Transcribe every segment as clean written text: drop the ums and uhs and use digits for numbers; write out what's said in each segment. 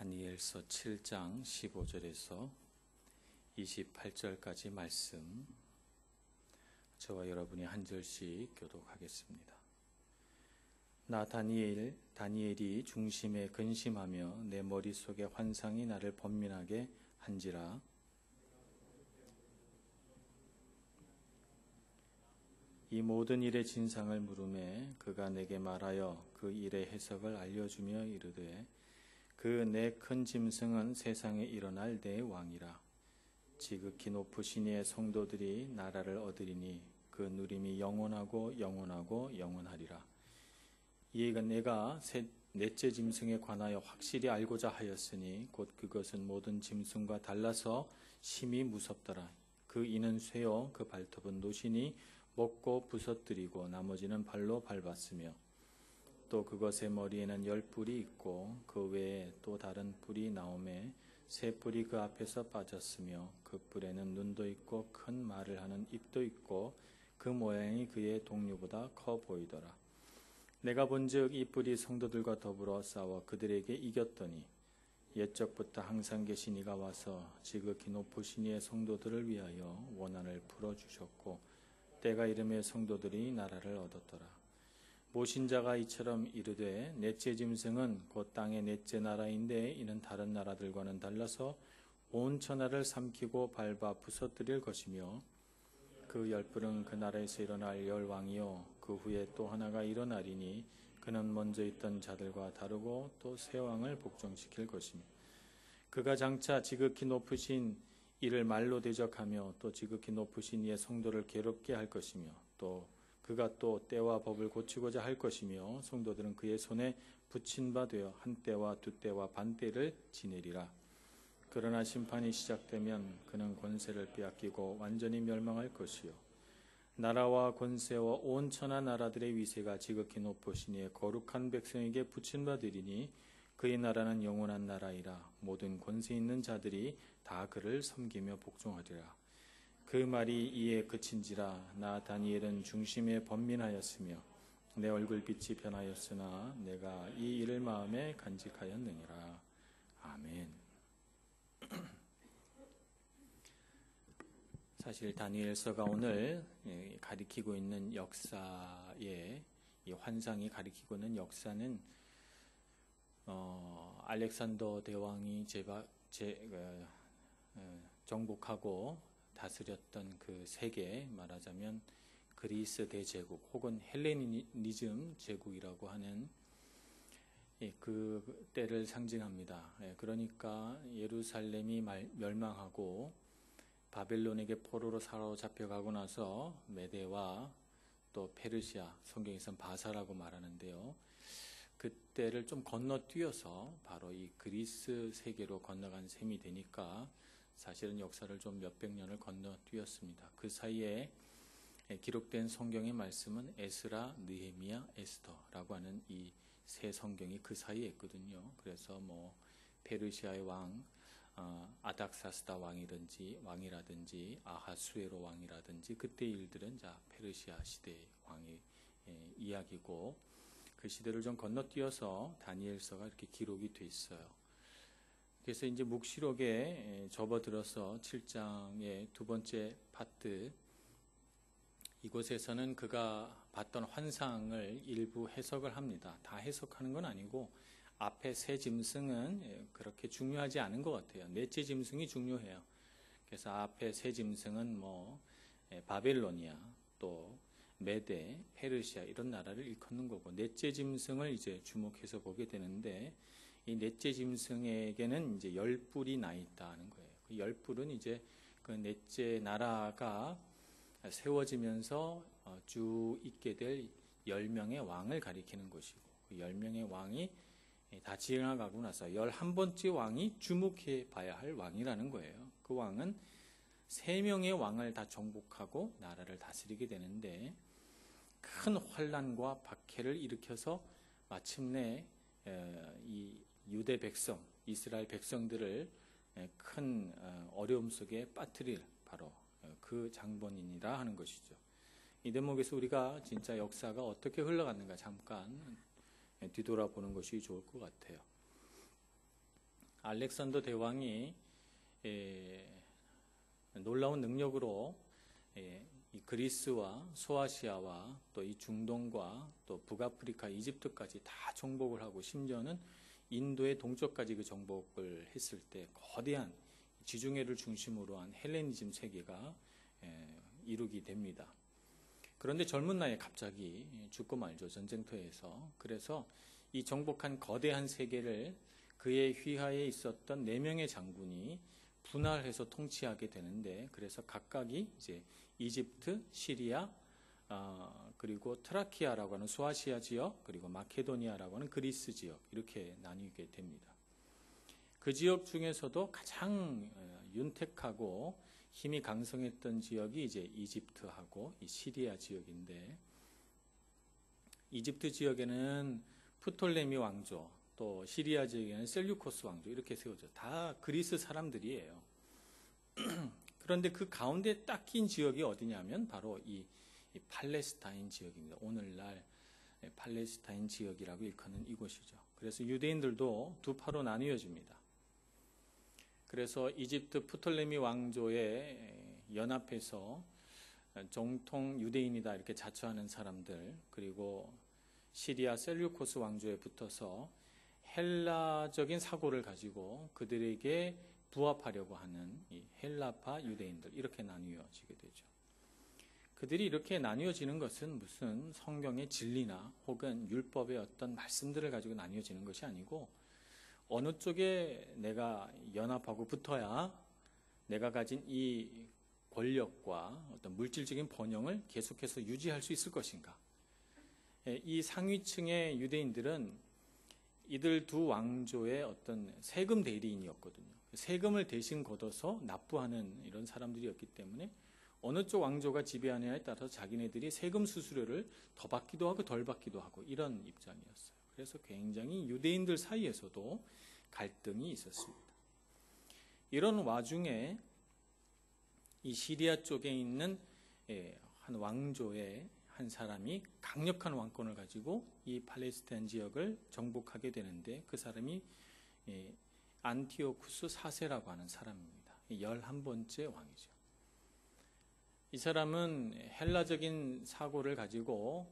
다니엘서 7장 15절에서 28절까지 말씀, 저와 여러분이 한 절씩 교독하겠습니다. 나 다니엘이 중심에 근심하며 내 머릿속에 환상이 나를 번민하게 한지라. 이 모든 일의 진상을 물으매 그가 내게 말하여 그 일의 해석을 알려주며 이르되, 그 내 큰 짐승은 세상에 일어날 내 왕이라. 지극히 높으신 이의 성도들이 나라를 얻으리니 그 누림이 영원하고 영원하고 영원하리라. 이가 내가 넷째 짐승에 관하여 확실히 알고자 하였으니 곧 그것은 모든 짐승과 달라서 심히 무섭더라. 그 이는 쇠요 그 발톱은 노신이 먹고 부서뜨리고 나머지는 발로 밟았으며, 또 그것의 머리에는 10뿔이 있고 그 외에 또 다른 뿔이 나오매 세 뿔이 그 앞에서 빠졌으며, 그 뿔에는 눈도 있고 큰 말을 하는 입도 있고 그 모양이 그의 동류보다 커 보이더라. 내가 본즉 이 뿔이 성도들과 더불어 싸워 그들에게 이겼더니, 옛적부터 항상 계신 이가 와서 지극히 높으신 이의 성도들을 위하여 원한을 풀어주셨고 때가 이름에 성도들이 나라를 얻었더라. 모신자가 이처럼 이르되, 넷째 짐승은 곧 땅의 넷째 나라인데 이는 다른 나라들과는 달라서 온 천하를 삼키고 밟아 부서뜨릴 것이며, 그 10뿔은 그 나라에서 일어날 열왕이요 그 후에 또 하나가 일어나리니 그는 먼저 있던 자들과 다르고 또 새 왕을 복종시킬 것이며, 그가 장차 지극히 높으신 이를 말로 대적하며 또 지극히 높으신 이의 성도를 괴롭게 할 것이며, 또 그가 또 때와 법을 고치고자 할 것이며, 성도들은 그의 손에 붙인 바 되어 한 때와 두 때와 반 때를 지내리라. 그러나 심판이 시작되면 그는 권세를 빼앗기고 완전히 멸망할 것이요 나라와 권세와 온 천하 나라들의 위세가 지극히 높으신 이의 거룩한 백성에게 붙인 바 되리니 그의 나라는 영원한 나라이라. 모든 권세 있는 자들이 다 그를 섬기며 복종하리라. 그 말이 이에 그친지라. 나 다니엘은 중심에 번민하였으며 내 얼굴빛이 변하였으나 내가 이 일을 마음에 간직하였느니라. 아멘. 사실 다니엘서가 오늘 가리키고 있는 역사의, 이 환상이 가리키고 있는 역사는 알렉산더 대왕이 정복하고 다스렸던 그 세계, 말하자면 그리스 대제국 혹은 헬레니즘 제국이라고 하는 그 때를 상징합니다. 그러니까 예루살렘이 멸망하고 바벨론에게 포로로 사로잡혀가고 나서 메대와 또 페르시아, 성경에서는 바사라고 말하는데요, 그때를 좀 건너뛰어서 바로 이 그리스 세계로 건너간 셈이 되니까 사실은 역사를 좀 몇백 년을 건너뛰었습니다. 그 사이에 기록된 성경의 말씀은 에스라, 느헤미야, 에스더라고 하는 이 세 성경이 그 사이에 있거든요. 그래서 뭐 페르시아의 왕 아닥사스다 왕이라든지 아하수에로 왕이라든지 그때 일들은 페르시아 시대의 왕의 이야기고, 그 시대를 좀 건너뛰어서 다니엘서가 이렇게 기록이 돼 있어요. 그래서 이제 묵시록에 접어들어서 7장의 두 번째 파트, 이곳에서는 그가 봤던 환상을 일부 해석을 합니다. 다 해석하는 건 아니고 앞에 세 짐승은 그렇게 중요하지 않은 것 같아요. 넷째 짐승이 중요해요. 그래서 앞에 세 짐승은 바벨로니아, 또 메데, 페르시아 이런 나라를 일컫는 거고, 넷째 짐승을 이제 주목해서 보게 되는데, 이 넷째 짐승에게는 이제 10뿔이 나 있다는 거예요. 그 10뿔은 이제 그 넷째 나라가 세워지면서 쭉 있게 될 10명의 왕을 가리키는 것이고, 그 10명의 왕이 다 지나가고 나서 11번째 왕이 주목해 봐야 할 왕이라는 거예요. 그 왕은 3명의 왕을 다 정복하고 나라를 다스리게 되는데, 큰 환난과 박해를 일으켜서 마침내 이 유대 백성, 이스라엘 백성들을 큰 어려움 속에 빠뜨릴 바로 그 장본인이라 하는 것이죠. 이 대목에서 우리가 진짜 역사가 어떻게 흘러갔는가 잠깐 뒤돌아보는 것이 좋을 것 같아요. 알렉산더 대왕이 놀라운 능력으로 이 그리스와 소아시아와 또 이 중동과 또 북아프리카, 이집트까지 다 정복을 하고 심지어는 인도의 동쪽까지 그 정복을 했을 때 거대한 지중해를 중심으로 한 헬레니즘 세계가 이루게 됩니다. 그런데 젊은 나이에 갑자기 죽고 말죠. 전쟁터에서. 그래서 이 정복한 거대한 세계를 그의 휘하에 있었던 4명의 장군이 분할해서 통치하게 되는데, 그래서 각각이 이제 이집트, 시리아, 그리고 트라키아라고 하는 소아시아 지역, 그리고 마케도니아라고 하는 그리스 지역, 이렇게 나뉘게 됩니다. 그 지역 중에서도 가장 윤택하고 힘이 강성했던 지역이 이제 이집트하고 이 시리아 지역인데, 이집트 지역에는 프톨레미 왕조, 또 시리아 지역에는 셀류코스 왕조 이렇게 세워져. 다 그리스 사람들이에요. 그런데 그 가운데 딱 낀 지역이 어디냐면 바로 이 팔레스타인 지역입니다. 오늘날 팔레스타인 지역이라고 일컫는 이곳이죠. 그래서 유대인들도 두 파로 나뉘어집니다. 그래서 이집트 프톨레미 왕조에 연합해서 정통 유대인이다 이렇게 자처하는 사람들, 그리고 시리아 셀류코스 왕조에 붙어서 헬라적인 사고를 가지고 그들에게 부합하려고 하는 이 헬라파 유대인들, 이렇게 나뉘어지게 되죠. 그들이 이렇게 나뉘어지는 것은 무슨 성경의 진리나 혹은 율법의 어떤 말씀들을 가지고 나뉘어지는 것이 아니고, 어느 쪽에 내가 연합하고 붙어야 내가 가진 이 권력과 어떤 물질적인 번영을 계속해서 유지할 수 있을 것인가. 이 상위층의 유대인들은 이들 두 왕조의 어떤 세금 대리인이었거든요. 세금을 대신 걷어서 납부하는 이런 사람들이었기 때문에 어느 쪽 왕조가 지배하느냐에 따라서 자기네들이 세금 수수료를 더 받기도 하고 덜 받기도 하고 이런 입장이었어요. 그래서 굉장히 유대인들 사이에서도 갈등이 있었습니다. 이런 와중에 이 시리아 쪽에 있는 한 왕조의 한 사람이 강력한 왕권을 가지고 이 팔레스타인 지역을 정복하게 되는데, 그 사람이 안티오쿠스 4세라고 하는 사람입니다. 11번째 왕이죠. 이 사람은 헬라적인 사고를 가지고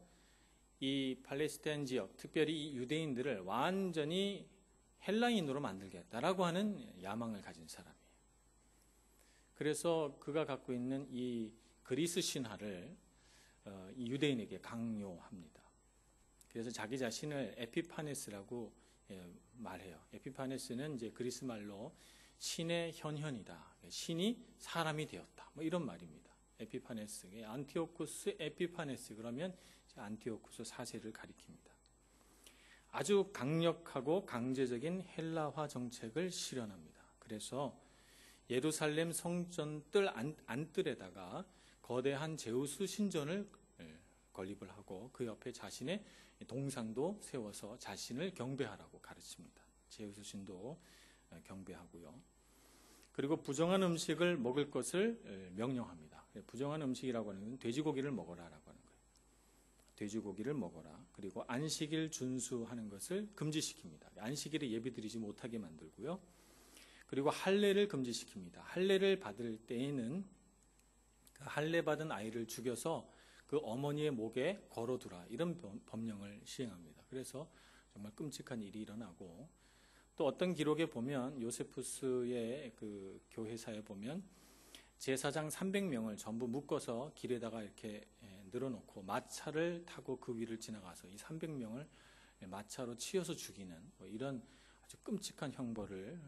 이 팔레스타인 지역, 특별히 이 유대인들을 완전히 헬라인으로 만들겠다라고 하는 야망을 가진 사람이에요. 그래서 그가 갖고 있는 이 그리스 신화를 이 유대인에게 강요합니다. 그래서 자기 자신을 에피파네스라고 말해요. 에피파네스는 이제 그리스 말로 신의 현현이다. 신이 사람이 되었다. 뭐 이런 말입니다. 에피파네스, 안티오쿠스 에피파네스, 그러면 안티오쿠스 4세를 가리킵니다. 아주 강력하고 강제적인 헬라화 정책을 실현합니다. 그래서 예루살렘 성전 뜰 안뜰에다가 거대한 제우스 신전을 건립을 하고 그 옆에 자신의 동상도 세워서 자신을 경배하라고 가르칩니다. 제우스 신도 경배하고요. 그리고 부정한 음식을 먹을 것을 명령합니다. 부정한 음식이라고 하는 건 돼지고기를 먹어라라고 하는 거예요. 돼지고기를 먹어라. 그리고 안식일 준수하는 것을 금지시킵니다. 안식일에 예배드리지 못하게 만들고요. 그리고 할례를 금지시킵니다. 할례를 받을 때에는 그 할례 받은 아이를 죽여서 그 어머니의 목에 걸어두라, 이런 법령을 시행합니다. 그래서 정말 끔찍한 일이 일어나고, 또 어떤 기록에 보면 요세푸스의 그 교회사에 보면 제사장 300명을 전부 묶어서 길에다가 이렇게 늘어놓고 마차를 타고 그 위를 지나가서 이 300명을 마차로 치여서 죽이는 뭐 이런 아주 끔찍한 형벌을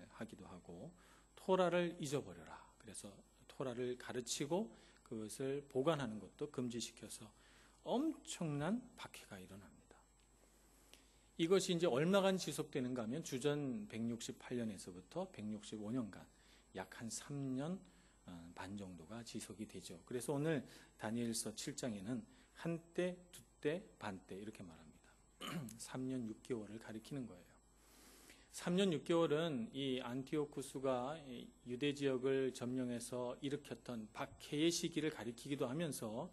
하기도 하고, 토라를 잊어버려라. 그래서 토라를 가르치고 그것을 보관하는 것도 금지시켜서 엄청난 박해가 일어납니다. 이것이 이제 얼마간 지속되는가 하면 주전 168년에서부터 165년간 약 한 3년 반 정도가 지속이 되죠. 그래서 오늘 다니엘서 7장에는 한때, 두때, 반때 이렇게 말합니다. 3년 6개월을 가리키는 거예요. 3년 6개월은 이 안티오쿠스가 유대 지역을 점령해서 일으켰던 박해의 시기를 가리키기도 하면서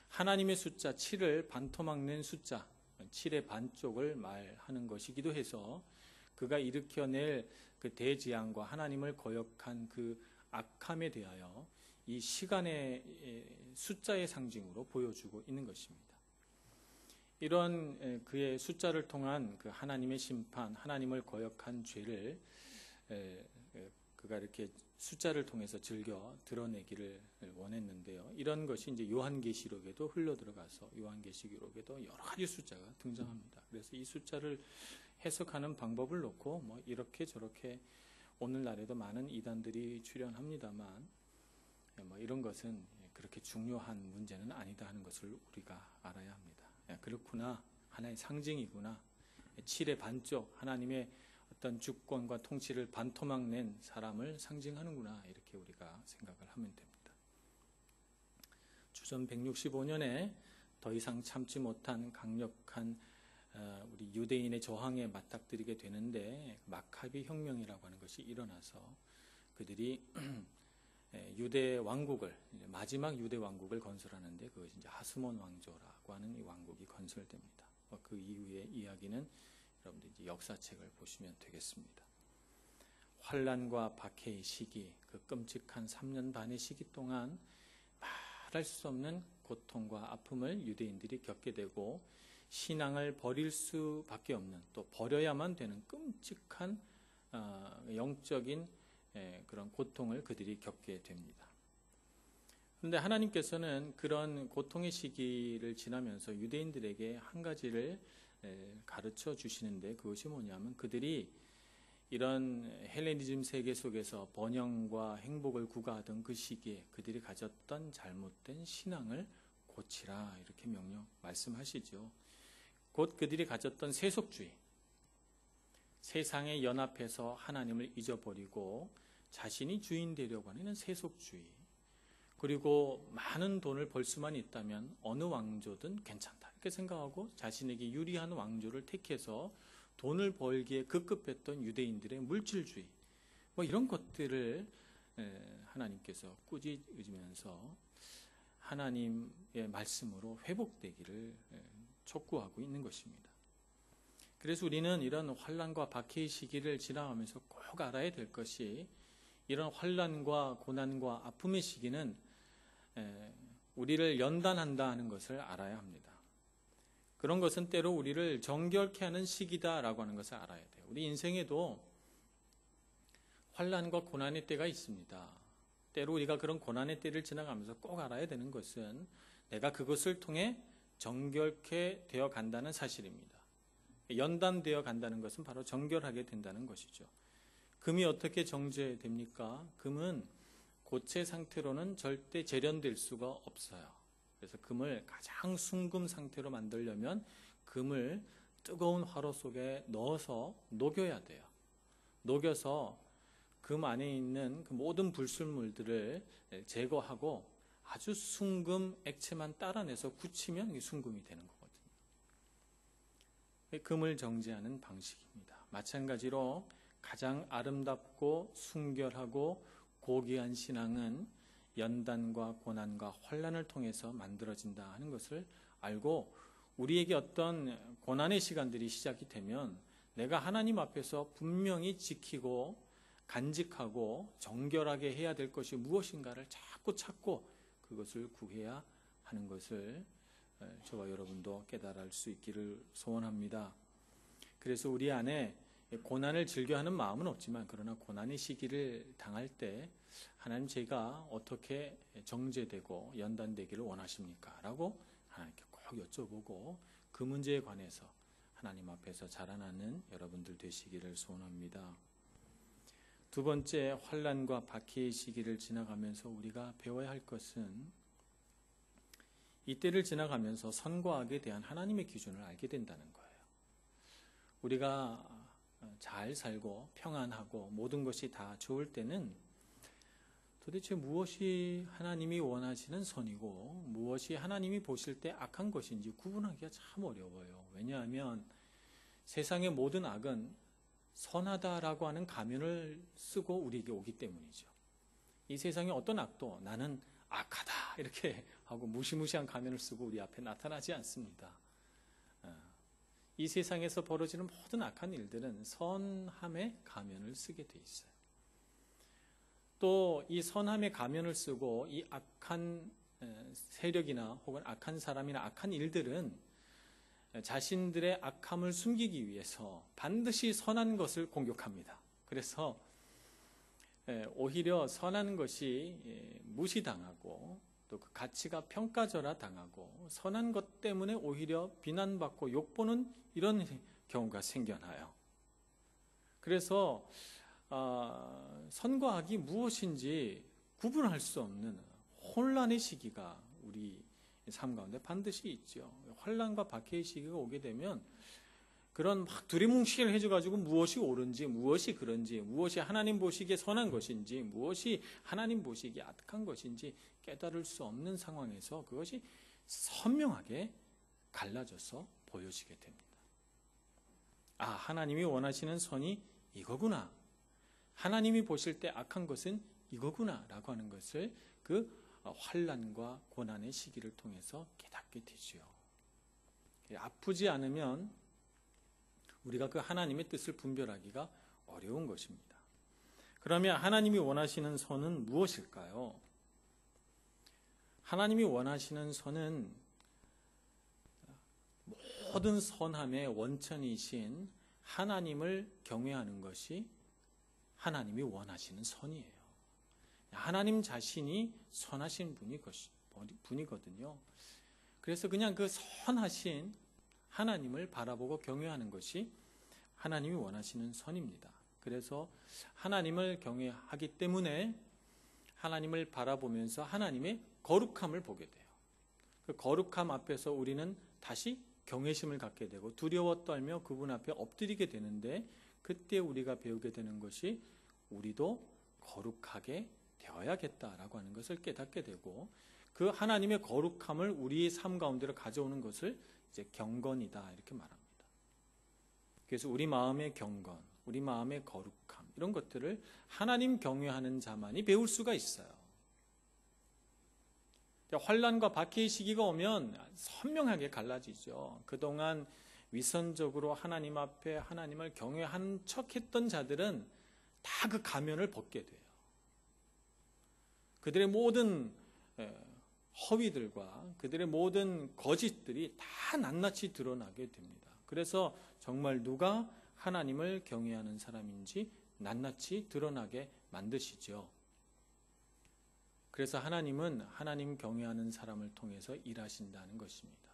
하나님의 숫자 7을 반토막 숫자 7의 반쪽을 말하는 것이기도 해서 그가 일으켜낼 그 대지향과 하나님을 거역한 그 악함에 대하여 이 시간의 숫자의 상징으로 보여주고 있는 것입니다. 이런 그의 숫자를 통한 그 하나님의 심판, 하나님을 거역한 죄를 그가 이렇게 숫자를 통해서 즐겨 드러내기를 원했는데요. 이런 것이 이제 요한계시록에도 흘러 들어가서 요한계시록에도 여러 가지 숫자가 등장합니다. 그래서 이 숫자를 해석하는 방법을 놓고 뭐 이렇게 저렇게 오늘날에도 많은 이단들이 출현합니다만 뭐 이런 것은 그렇게 중요한 문제는 아니다 하는 것을 우리가 알아야 합니다. 그렇구나, 하나의 상징이구나, 7의 반쪽, 하나님의 어떤 주권과 통치를 반토막 낸 사람을 상징하는구나, 이렇게 우리가 생각을 하면 됩니다. 주전 165년에 더 이상 참지 못한 강력한 우리 유대인의 저항에 맞닥뜨리게 되는데 마카비 혁명이라고 하는 것이 일어나서 그들이 유대 왕국을, 마지막 유대 왕국을 건설하는데 그것이 이제 하스몬 왕조라고 하는 이 왕국이 건설됩니다. 그 이후의 이야기는 여러분들 이제 역사책을 보시면 되겠습니다. 환란과 박해의 시기, 그 끔찍한 3년 반의 시기 동안 말할 수 없는 고통과 아픔을 유대인들이 겪게 되고 신앙을 버릴 수밖에 없는, 또 버려야만 되는 끔찍한 영적인 그런 고통을 그들이 겪게 됩니다. 그런데 하나님께서는 그런 고통의 시기를 지나면서 유대인들에게 한 가지를 가르쳐 주시는데 그것이 뭐냐면 그들이 이런 헬레니즘 세계 속에서 번영과 행복을 구가하던 그 시기에 그들이 가졌던 잘못된 신앙을 고치라, 이렇게 말씀하시죠. 곧 그들이 가졌던 세속주의, 세상에 연합해서 하나님을 잊어버리고 자신이 주인 되려고 하는 세속주의, 그리고 많은 돈을 벌 수만 있다면 어느 왕조든 괜찮다 이렇게 생각하고 자신에게 유리한 왕조를 택해서 돈을 벌기에 급급했던 유대인들의 물질주의, 뭐 이런 것들을 하나님께서 꾸짖으면서 하나님의 말씀으로 회복되기를 촉구하고 있는 것입니다. 그래서 우리는 이런 환란과 박해의 시기를 지나가면서 꼭 알아야 될 것이, 이런 환란과 고난과 아픔의 시기는 우리를 연단한다 하는 것을 알아야 합니다. 그런 것은 때로 우리를 정결케 하는 시기다라고 하는 것을 알아야 돼요. 우리 인생에도 환란과 고난의 때가 있습니다. 때로 우리가 그런 고난의 때를 지나가면서 꼭 알아야 되는 것은 내가 그것을 통해 정결케 되어 간다는 사실입니다. 연단되어 간다는 것은 바로 정결하게 된다는 것이죠. 금이 어떻게 정제됩니까? 금은 고체 상태로는 절대 재련될 수가 없어요. 그래서 금을 가장 순금 상태로 만들려면 금을 뜨거운 화로 속에 넣어서 녹여야 돼요. 녹여서 금 안에 있는 그 모든 불순물들을 제거하고 아주 순금 액체만 따라내서 굳히면 이게 순금이 되는 거거든요. 금을 정제하는 방식입니다. 마찬가지로 가장 아름답고 순결하고 고귀한 신앙은 연단과 고난과 환난을 통해서 만들어진다 하는 것을 알고, 우리에게 어떤 고난의 시간들이 시작이 되면 내가 하나님 앞에서 분명히 지키고 간직하고 정결하게 해야 될 것이 무엇인가를 자꾸 찾고 그것을 구해야 하는 것을 저와 여러분도 깨달을 수 있기를 소원합니다. 그래서 우리 안에 고난을 즐겨하는 마음은 없지만, 그러나 고난의 시기를 당할 때 하나님, 제가 어떻게 정제되고 연단되기를 원하십니까? 라고 하나님께 꼭 여쭤보고 그 문제에 관해서 하나님 앞에서 자라나는 여러분들 되시기를 소원합니다. 두 번째, 환난과 박해의 시기를 지나가면서 우리가 배워야 할 것은 이때를 지나가면서 선과 악에 대한 하나님의 기준을 알게 된다는 거예요. 우리가 잘 살고 평안하고 모든 것이 다 좋을 때는 도대체 무엇이 하나님이 원하시는 선이고 무엇이 하나님이 보실 때 악한 것인지 구분하기가 참 어려워요. 왜냐하면 세상의 모든 악은 선하다라고 하는 가면을 쓰고 우리에게 오기 때문이죠. 이 세상의 어떤 악도 나는 악하다 이렇게 하고 무시무시한 가면을 쓰고 우리 앞에 나타나지 않습니다. 이 세상에서 벌어지는 모든 악한 일들은 선함의 가면을 쓰게 돼 있어요. 또 이 선함의 가면을 쓰고 이 악한 세력이나 혹은 악한 사람이나 악한 일들은 자신들의 악함을 숨기기 위해서 반드시 선한 것을 공격합니다. 그래서 오히려 선한 것이 무시당하고 또 그 가치가 평가절하 당하고 선한 것 때문에 오히려 비난받고 욕보는 이런 경우가 생겨나요. 그래서 선과 악이 무엇인지 구분할 수 없는 혼란의 시기가 우리 삶 가운데 반드시 있죠. 환난과 박해의 시기가 오게 되면 그런 막 두리뭉실을 해줘가지고 무엇이 옳은지, 무엇이 그런지, 무엇이 하나님 보시기에 선한 것인지, 무엇이 하나님 보시기에 악한 것인지 깨달을 수 없는 상황에서 그것이 선명하게 갈라져서 보여지게 됩니다. 아, 하나님이 원하시는 선이 이거구나. 하나님이 보실 때 악한 것은 이거구나 라고 하는 것을 그 환난과 고난의 시기를 통해서 깨닫게 되지요. 아프지 않으면 우리가 그 하나님의 뜻을 분별하기가 어려운 것입니다. 그러면 하나님이 원하시는 선은 무엇일까요? 하나님이 원하시는 선은 모든 선함의 원천이신 하나님을 경외하는 것이 하나님이 원하시는 선이에요. 하나님 자신이 선하신 분이거든요. 그래서 그냥 그 선하신 하나님을 바라보고 경외하는 것이 하나님이 원하시는 선입니다. 그래서 하나님을 경외하기 때문에 하나님을 바라보면서 하나님의 거룩함을 보게 돼요. 그 거룩함 앞에서 우리는 다시 경외심을 갖게 되고 두려워 떨며 그분 앞에 엎드리게 되는데 그때 우리가 배우게 되는 것이 우리도 거룩하게 되어야겠다라고 하는 것을 깨닫게 되고 그 하나님의 거룩함을 우리의 삶 가운데로 가져오는 것을 이제 경건이다 이렇게 말합니다. 그래서 우리 마음의 경건, 우리 마음의 거룩함 이런 것들을 하나님 경외하는 자만이 배울 수가 있어요. 환난과 박해의 시기가 오면 선명하게 갈라지죠. 그동안 위선적으로 하나님 앞에 하나님을 경외한 척했던 자들은 다 그 가면을 벗게 돼요. 그들의 모든 허위들과 그들의 모든 거짓들이 다 낱낱이 드러나게 됩니다. 그래서 정말 누가 하나님을 경외하는 사람인지 낱낱이 드러나게 만드시죠. 그래서 하나님은 하나님 경외하는 사람을 통해서 일하신다는 것입니다.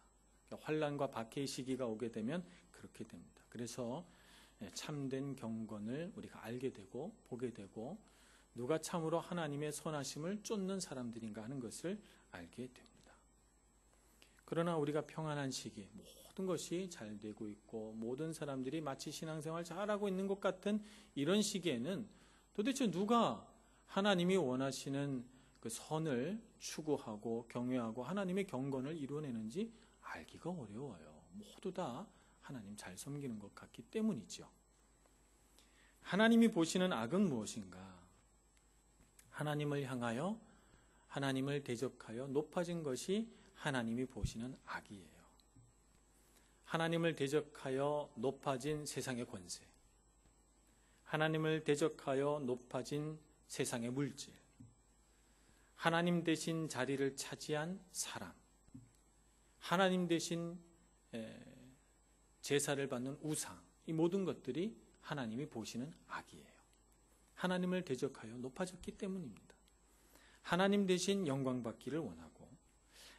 환난과 박해의 시기가 오게 되면 그렇게 됩니다. 그래서 참된 경건을 우리가 알게 되고 보게 되고 누가 참으로 하나님의 선하심을 쫓는 사람들인가 하는 것을 알게 됩니다. 그러나 우리가 평안한 시기, 모든 것이 잘 되고 있고 모든 사람들이 마치 신앙생활 잘하고 있는 것 같은 이런 시기에는 도대체 누가 하나님이 원하시는 그 선을 추구하고 경외하고 하나님의 경건을 이루어내는지 알기가 어려워요. 모두 다 하나님 잘 섬기는 것 같기 때문이죠. 하나님이 보시는 악은 무엇인가? 하나님을 향하여 하나님을 대적하여 높아진 것이 하나님이 보시는 악이에요. 하나님을 대적하여 높아진 세상의 권세, 하나님을 대적하여 높아진 세상의 물질, 하나님 대신 자리를 차지한 사람, 하나님 대신 제사를 받는 우상, 이 모든 것들이 하나님이 보시는 악이에요. 하나님을 대적하여 높아졌기 때문입니다. 하나님 대신 영광 받기를 원하고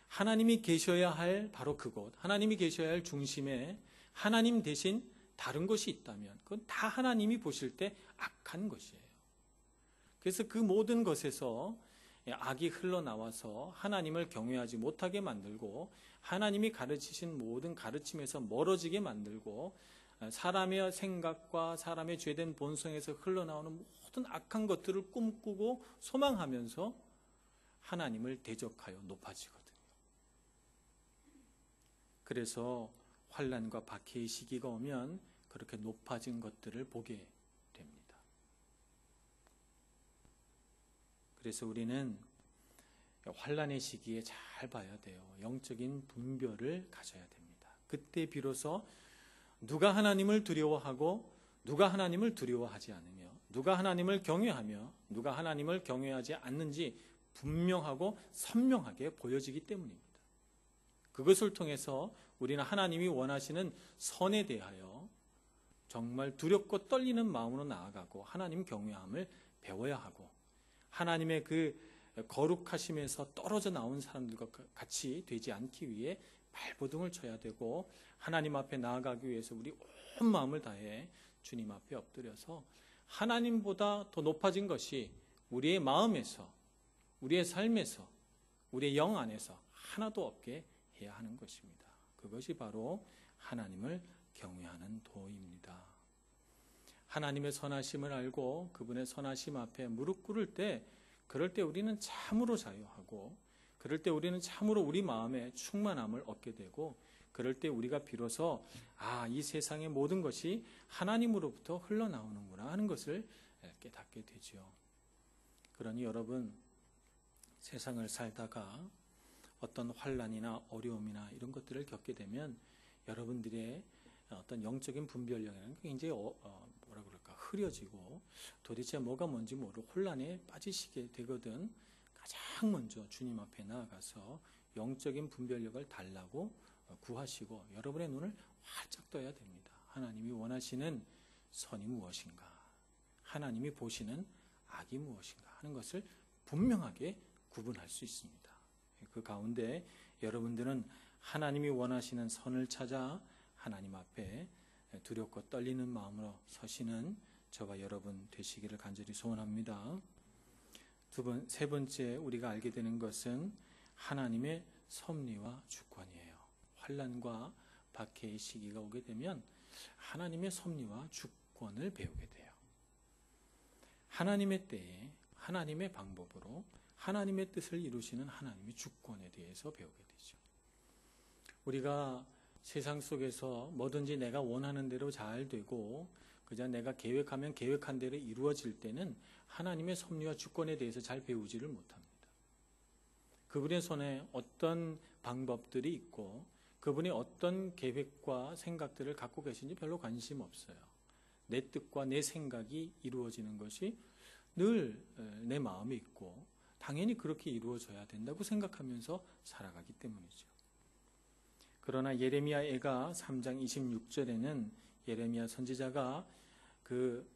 하나님이 계셔야 할 바로 그곳, 하나님이 계셔야 할 중심에 하나님 대신 다른 것이 있다면 그건 다 하나님이 보실 때 악한 것이에요. 그래서 그 모든 것에서 악이 흘러나와서 하나님을 경외하지 못하게 만들고 하나님이 가르치신 모든 가르침에서 멀어지게 만들고 사람의 생각과 사람의 죄된 본성에서 흘러나오는 모든 악한 것들을 꿈꾸고 소망하면서 하나님을 대적하여 높아지거든요. 그래서 환난과 박해의 시기가 오면 그렇게 높아진 것들을 보게 됩니다. 그래서 우리는 환난의 시기에 잘 봐야 돼요. 영적인 분별을 가져야 됩니다. 그때 비로소 누가 하나님을 두려워하고 누가 하나님을 두려워하지 않으며 누가 하나님을 경외하며 누가 하나님을 경외하지 않는지 분명하고 선명하게 보여지기 때문입니다. 그것을 통해서 우리는 하나님이 원하시는 선에 대하여 정말 두렵고 떨리는 마음으로 나아가고 하나님 경외함을 배워야 하고 하나님의 그 거룩하심에서 떨어져 나온 사람들과 같이 되지 않기 위해 발버둥을 쳐야 되고 하나님 앞에 나아가기 위해서 우리 온 마음을 다해 주님 앞에 엎드려서 하나님보다 더 높아진 것이 우리의 마음에서 우리의 삶에서 우리의 영 안에서 하나도 없게 해야 하는 것입니다. 그것이 바로 하나님을 경외하는 도입니다. 하나님의 선하심을 알고 그분의 선하심 앞에 무릎 꿇을 때 그럴 때 우리는 참으로 자유하고 그럴 때 우리는 참으로 우리 마음에 충만함을 얻게 되고 그럴 때 우리가 비로소 이 세상의 모든 것이 하나님으로부터 흘러나오는구나 하는 것을 깨닫게 되죠. 그러니 여러분 세상을 살다가 어떤 환난이나 어려움이나 이런 것들을 겪게 되면 여러분들의 어떤 영적인 분별력이라는 게 굉장히 흐려지고 도대체 뭐가 뭔지 모르고 혼란에 빠지시게 되거든. 가장 먼저 주님 앞에 나아가서 영적인 분별력을 달라고 구하시고 여러분의 눈을 활짝 떠야 됩니다. 하나님이 원하시는 선이 무엇인가, 하나님이 보시는 악이 무엇인가 하는 것을 분명하게 구분할 수 있습니다. 그 가운데 여러분들은 하나님이 원하시는 선을 찾아 하나님 앞에 두렵고 떨리는 마음으로 서시는 저와 여러분 되시기를 간절히 소원합니다. 세 번째 우리가 알게 되는 것은 하나님의 섭리와 주권이에요. 환난과 박해의 시기가 오게 되면 하나님의 섭리와 주권을 배우게 돼요. 하나님의 때에 하나님의 방법으로 하나님의 뜻을 이루시는 하나님의 주권에 대해서 배우게 되죠. 우리가 세상 속에서 뭐든지 내가 원하는 대로 잘 되고 그저 내가 계획하면 계획한 대로 이루어질 때는 하나님의 섭리와 주권에 대해서 잘 배우지를 못합니다. 그분의 손에 어떤 방법들이 있고 그분이 어떤 계획과 생각들을 갖고 계신지 별로 관심 없어요. 내 뜻과 내 생각이 이루어지는 것이 늘 내 마음에 있고 당연히 그렇게 이루어져야 된다고 생각하면서 살아가기 때문이죠. 그러나 예레미야애가 3장 26절에는 예레미야 선지자가 그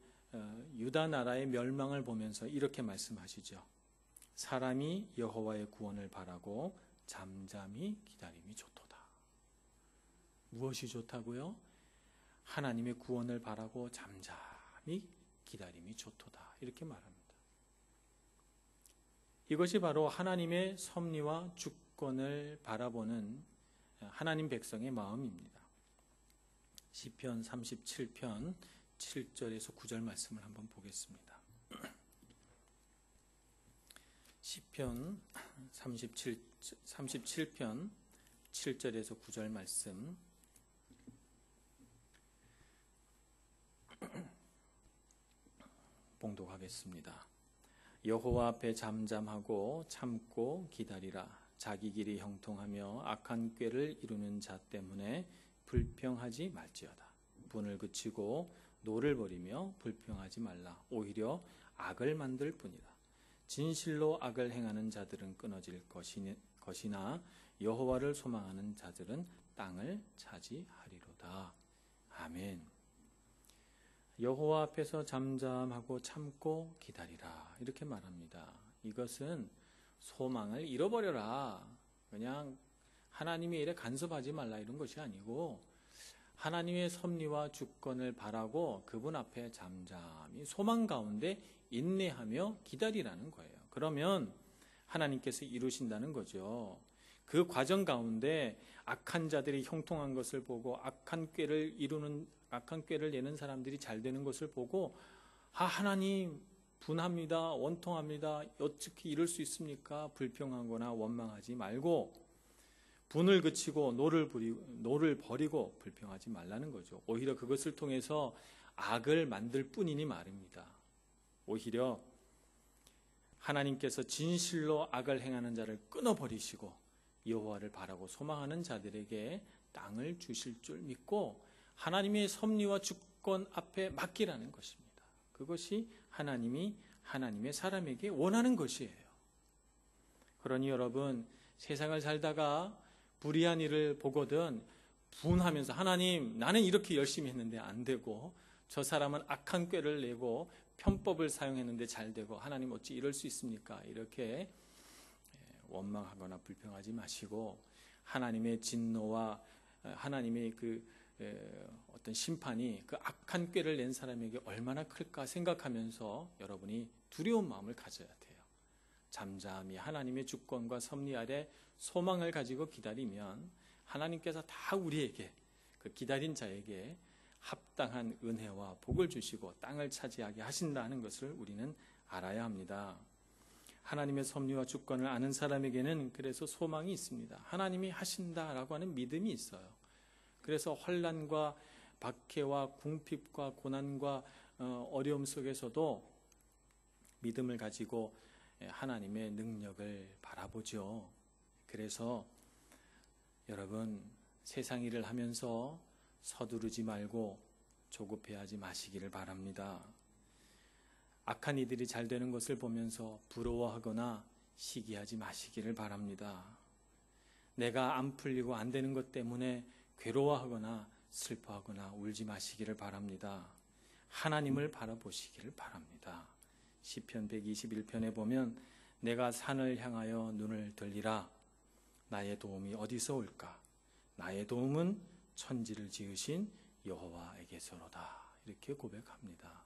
유다 나라의 멸망을 보면서 이렇게 말씀하시죠. 사람이 여호와의 구원을 바라고 잠잠히 기다림이 좋도다. 무엇이 좋다고요? 하나님의 구원을 바라고 잠잠히 기다림이 좋도다. 이렇게 말합니다. 이것이 바로 하나님의 섭리와 주권을 바라보는 하나님 백성의 마음입니다. 시편 37편 7절에서 9절 말씀을 한번 보겠습니다. 시편 37편 7절에서 9절 말씀 봉독하겠습니다. 여호와 앞에 잠잠하고 참고 기다리라. 자기 길이 형통하며 악한 꾀를 이루는 자 때문에 불평하지 말지어다. 분을 그치고 노를 버리며 불평하지 말라. 오히려 악을 만들 뿐이다. 진실로 악을 행하는 자들은 끊어질 것이나 여호와를 소망하는 자들은 땅을 차지하리로다. 아멘. 여호와 앞에서 잠잠하고 참고 기다리라. 이렇게 말합니다. 이것은 소망을 잃어버려라. 그냥 하나님의 일에 간섭하지 말라 이런 것이 아니고 하나님의 섭리와 주권을 바라고 그분 앞에 잠잠히 소망 가운데 인내하며 기다리라는 거예요. 그러면 하나님께서 이루신다는 거죠. 그 과정 가운데 악한 자들이 형통한 것을 보고 악한 꾀를 내는 사람들이 잘 되는 것을 보고 하나님 분합니다. 원통합니다. 어떻게 이럴 수 있습니까? 불평하거나 원망하지 말고 분을 그치고 노를 버리고 불평하지 말라는 거죠. 오히려 그것을 통해서 악을 만들 뿐이니 말입니다. 오히려 하나님께서 진실로 악을 행하는 자를 끊어버리시고 여호와를 바라고 소망하는 자들에게 땅을 주실 줄 믿고 하나님의 섭리와 주권 앞에 맡기라는 것입니다. 그것이 하나님의 사람에게 원하는 것이에요. 그러니 여러분, 세상을 살다가 불의한 일을 보거든 분하면서 하나님, 나는 이렇게 열심히 했는데 안 되고 저 사람은 악한 꾀를 내고 편법을 사용했는데 잘 되고 하나님 어찌 이럴 수 있습니까? 이렇게 원망하거나 불평하지 마시고 하나님의 진노와 하나님의 어떤 심판이 그 악한 꾀를 낸 사람에게 얼마나 클까 생각하면서 여러분이 두려운 마음을 가져야 돼요. 잠잠히 하나님의 주권과 섭리 아래 소망을 가지고 기다리면 하나님께서 다 우리에게, 그 기다린 자에게 합당한 은혜와 복을 주시고 땅을 차지하게 하신다는 것을 우리는 알아야 합니다. 하나님의 섭리와 주권을 아는 사람에게는 그래서 소망이 있습니다. 하나님이 하신다라고 하는 믿음이 있어요. 그래서 환난과 박해와 궁핍과 고난과 어려움 속에서도 믿음을 가지고 하나님의 능력을 바라보죠. 그래서 여러분, 세상 일을 하면서 서두르지 말고 조급해하지 마시기를 바랍니다. 악한 이들이 잘 되는 것을 보면서 부러워하거나 시기하지 마시기를 바랍니다. 내가 안 풀리고 안 되는 것 때문에 괴로워하거나 슬퍼하거나 울지 마시기를 바랍니다. 하나님을 바라보시기를 바랍니다. 시편 121편에 보면 내가 산을 향하여 눈을 들리라. 나의 도움이 어디서 올까? 나의 도움은 천지를 지으신 여호와에게서로다. 이렇게 고백합니다.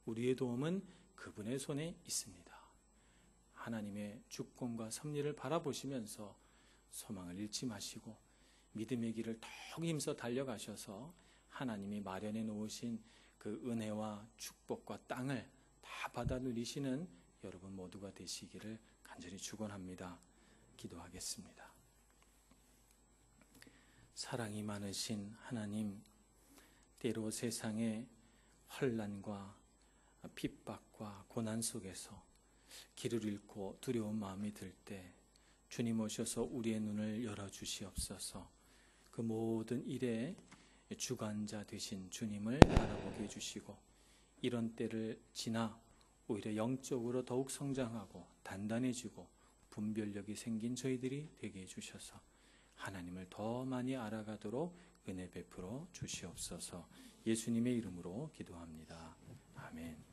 우리의 도움은 그분의 손에 있습니다. 하나님의 주권과 섭리를 바라보시면서 소망을 잃지 마시고 믿음의 길을 더욱 힘써 달려가셔서 하나님이 마련해 놓으신 그 은혜와 축복과 땅을 다 받아 누리시는 여러분 모두가 되시기를 간절히 축원합니다. 기도하겠습니다. 사랑이 많으신 하나님, 때로 세상의 환난과 핍박과 고난 속에서 길을 잃고 두려운 마음이 들 때 주님 오셔서 우리의 눈을 열어주시옵소서. 그 모든 일에 주관자 되신 주님을 바라보게 해주시고 이런 때를 지나 오히려 영적으로 더욱 성장하고 단단해지고 분별력이 생긴 저희들이 되게 해주셔서 하나님을 더 많이 알아가도록 은혜 베풀어 주시옵소서. 예수님의 이름으로 기도합니다. 아멘.